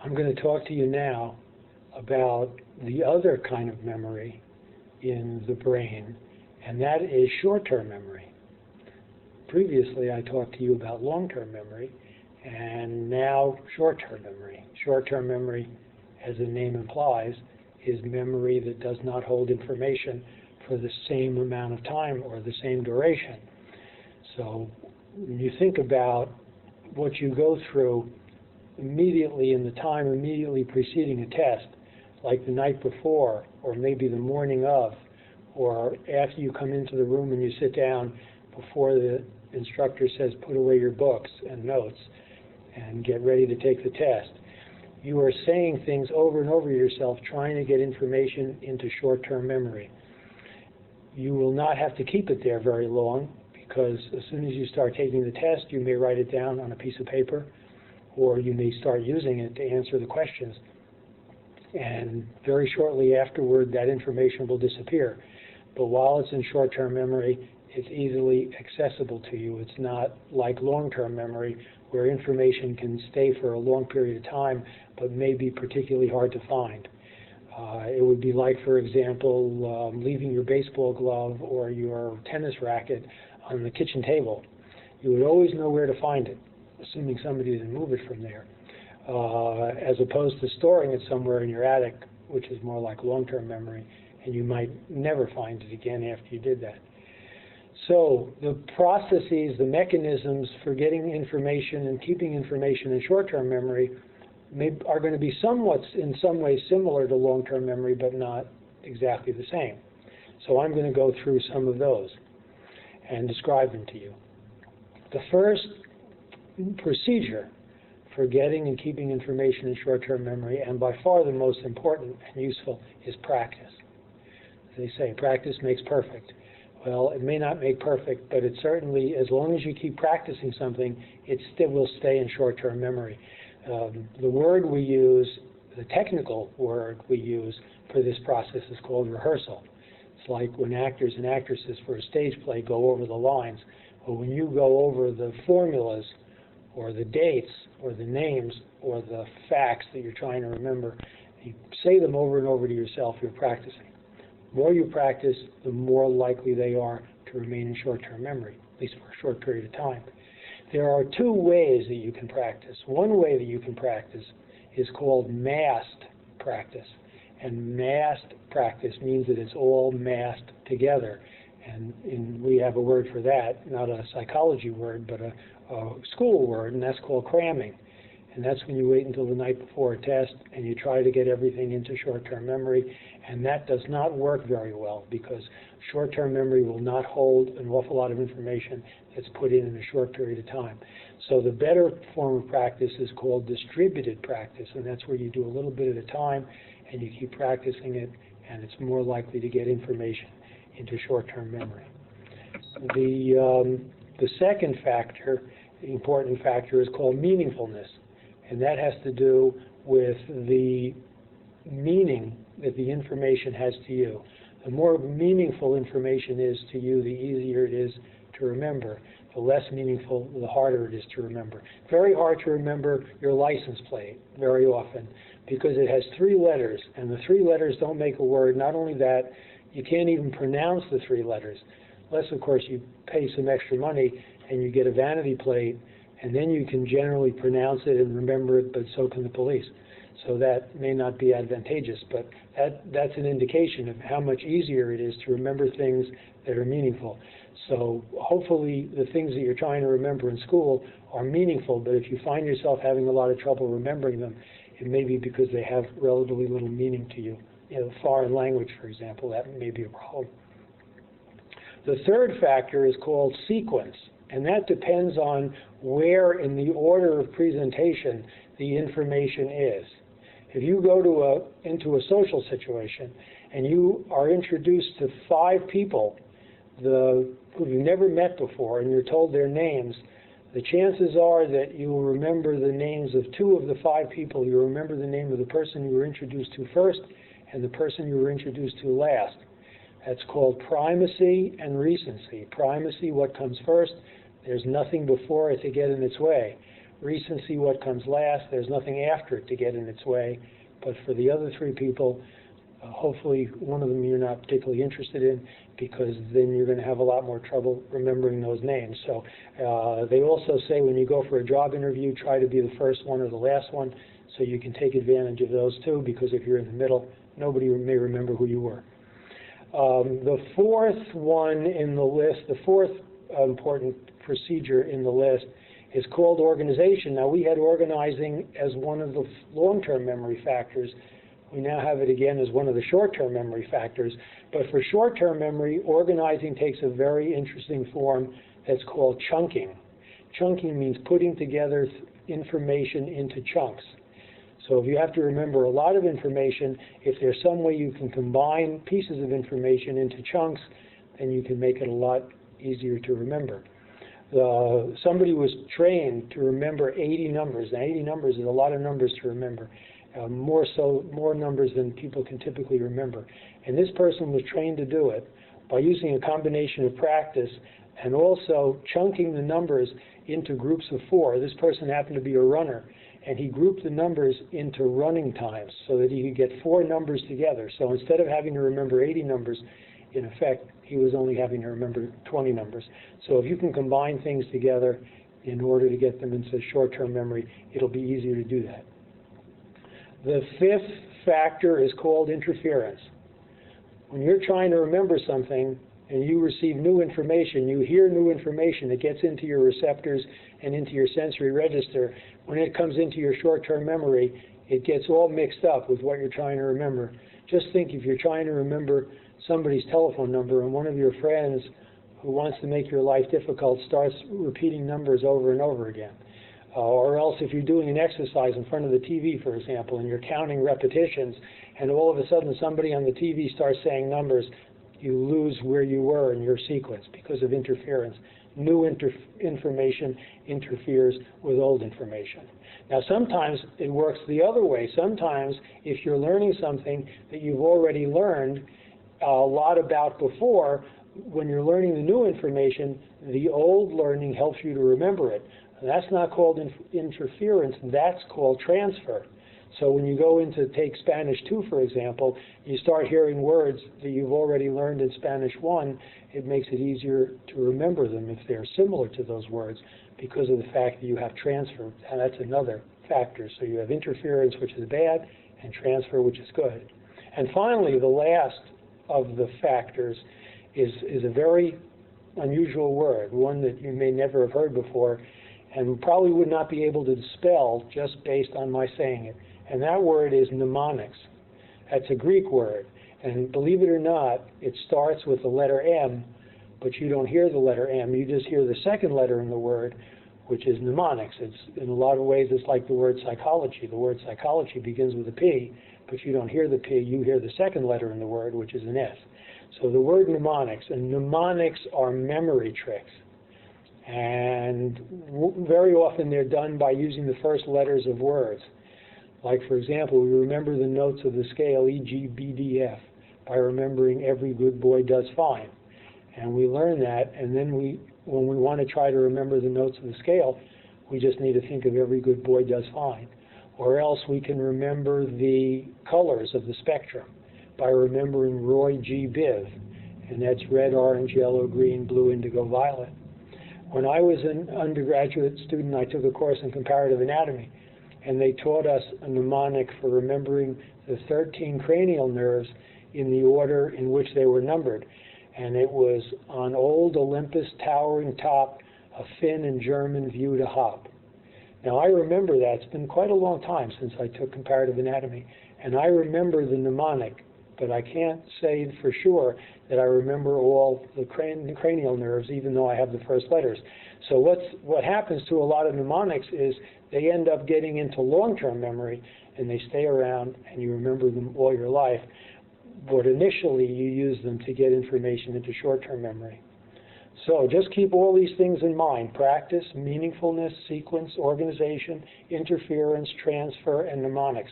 I'm going to talk to you now about the other kind of memory in the brain, and that is short-term memory. Previously, I talked to you about long-term memory, and now short-term memory. Short-term memory, as the name implies, is memory that does not hold information for the same amount of time or the same duration. So when you think about what you go through immediately in the time immediately preceding a test, like the night before, or maybe the morning of, or after you come into the room and you sit down before the instructor says put away your books and notes and get ready to take the test, you are saying things over and over yourself, trying to get information into short-term memory. You will not have to keep it there very long, because as soon as you start taking the test, you may write it down on a piece of paper, or you may start using it to answer the questions. And very shortly afterward, that information will disappear. But while it's in short-term memory, it's easily accessible to you. It's not like long-term memory, where information can stay for a long period of time, but may be particularly hard to find. It would be like, for example, leaving your baseball glove or your tennis racket on the kitchen table. You would always know where to find it, assuming somebody didn't move it from there, as opposed to storing it somewhere in your attic, which is more like long-term memory, and you might never find it again after you did that. So the processes, the mechanisms for getting information and keeping information in short-term memory are going to be somewhat, in some ways, similar to long-term memory, but not exactly the same. So I'm going to go through some of those and describe them to you. The first procedure for getting and keeping information in short-term memory, and by far the most important and useful, is practice. As they say, practice makes perfect. Well, it may not make perfect, but it certainly, as long as you keep practicing something, it still will stay in short-term memory. The word we use, the technical word we use for this process is called rehearsal. It's like when actors and actresses for a stage play go over the lines. Well, when you go over the formulas or the dates or the names or the facts that you're trying to remember, you say them over and over to yourself, you're practicing. The more you practice, the more likely they are to remain in short-term memory, at least for a short period of time. There are two ways that you can practice. One way that you can practice is called massed practice. And massed practice means that it's all massed together. And we have a word for that, not a psychology word, but a school word, and that's called cramming. And that's when you wait until the night before a test and you try to get everything into short-term memory. And that does not work very well, because short-term memory will not hold an awful lot of information that's put in a short period of time. So the better form of practice is called distributed practice, and that's where you do a little bit at a time and you keep practicing it, and it's more likely to get information into short-term memory. The second factor, the important factor, is called meaningfulness. And that has to do with the meaning that the information has to you. The more meaningful information is to you, the easier it is to remember. The less meaningful, the harder it is to remember. Very hard to remember your license plate very often, because it has 3 letters, and the 3 letters don't make a word. Not only that, you can't even pronounce the 3 letters, unless, of course, you pay some extra money and you get a vanity plate, and then you can generally pronounce it and remember it, but so can the police. So that may not be advantageous, but that's an indication of how much easier it is to remember things that are meaningful. So hopefully the things that you're trying to remember in school are meaningful, but if you find yourself having a lot of trouble remembering them, it may be because they have relatively little meaning to you. You know, foreign language, for example, that may be a problem. The third factor is called sequence. And that depends on where in the order of presentation the information is. If you go into a social situation and you are introduced to 5 people who you've never met before, and you're told their names, the chances are that you will remember the names of 2 of the 5 people. You remember the name of the person you were introduced to first and the person you were introduced to last. That's called primacy and recency. Primacy, what comes first. There's nothing before it to get in its way. recency, what comes last. There's nothing after it to get in its way. But for the other three people, hopefully one of them you're not particularly interested in, because then you're going to have a lot more trouble remembering those names. So they also say when you go for a job interview, try to be the first one or the last one, so you can take advantage of those too, because if you're in the middle, nobody may remember who you were. The fourth one in the list, the fourth important procedure in the list is called organization. Now, we had organizing as one of the long-term memory factors. We now have it again as one of the short-term memory factors. But for short-term memory, organizing takes a very interesting form that's called chunking. Chunking means putting together information into chunks. So if you have to remember a lot of information, if there's some way you can combine pieces of information into chunks, then you can make it a lot easier to remember. Somebody was trained to remember 80 numbers. Now, 80 numbers is a lot of numbers to remember, more numbers than people can typically remember. And this person was trained to do it by using a combination of practice and also chunking the numbers into groups of 4. This person happened to be a runner, and he grouped the numbers into running times so that he could get 4 numbers together. So instead of having to remember 80 numbers, in effect, he was only having to remember 20 numbers. So if you can combine things together in order to get them into short-term memory, it'll be easier to do that. The fifth factor is called interference. When you're trying to remember something and you receive new information, you hear new information, it gets into your receptors and into your sensory register. When it comes into your short-term memory, it gets all mixed up with what you're trying to remember. Just think if you're trying to remember somebody's telephone number and one of your friends who wants to make your life difficult starts repeating numbers over and over again. Or else if you're doing an exercise in front of the TV, for example, and you're counting repetitions, and all of a sudden somebody on the TV starts saying numbers, you lose where you were in your sequence because of interference. New information interferes with old information. Now, sometimes it works the other way. Sometimes if you're learning something that you've already learned a lot about before, when you're learning the new information, the old learning helps you to remember it. That's not called interference, that's called transfer. So when you go into take Spanish 2, for example, you start hearing words that you've already learned in Spanish 1, it makes it easier to remember them if they're similar to those words because of the fact that you have transfer, and that's another factor. So you have interference, which is bad, and transfer, which is good. And finally, the last of the factors is a very unusual word, one that you may never have heard before, and probably would not be able to spell just based on my saying it. And that word is mnemonics. That's a Greek word. And believe it or not, it starts with the letter M, but you don't hear the letter M. You just hear the second letter in the word, which is mnemonics. It's, in a lot of ways, it's like the word psychology. The word psychology begins with a P, but you don't hear the P. You hear the second letter in the word, which is an S. So the word mnemonics, and mnemonics are memory tricks. And very often they're done by using the first letters of words. Like, for example, we remember the notes of the scale E, G, B, D, F by remembering every good boy does fine. And we learn that, and then when we want to try to remember the notes of the scale, we just need to think of every good boy does fine. Or else we can remember the colors of the spectrum by remembering Roy G. Biv, and that's red, orange, yellow, green, blue, indigo, violet. When I was an undergraduate student, I took a course in comparative anatomy, and they taught us a mnemonic for remembering the 13 cranial nerves in the order in which they were numbered. And it was on old Olympus towering top, a Finn and German view to hop. Now I remember that. It's been quite a long time since I took comparative anatomy, and I remember the mnemonic, but I can't say for sure that I remember all the cranial nerves, even though I have the first letters. So what happens to a lot of mnemonics is they end up getting into long-term memory, and they stay around, and you remember them all your life. But initially, you use them to get information into short-term memory. So just keep all these things in mind: practice, meaningfulness, sequence, organization, interference, transfer, and mnemonics.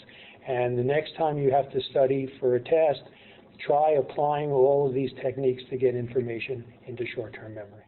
And the next time you have to study for a test, try applying all of these techniques to get information into short-term memory.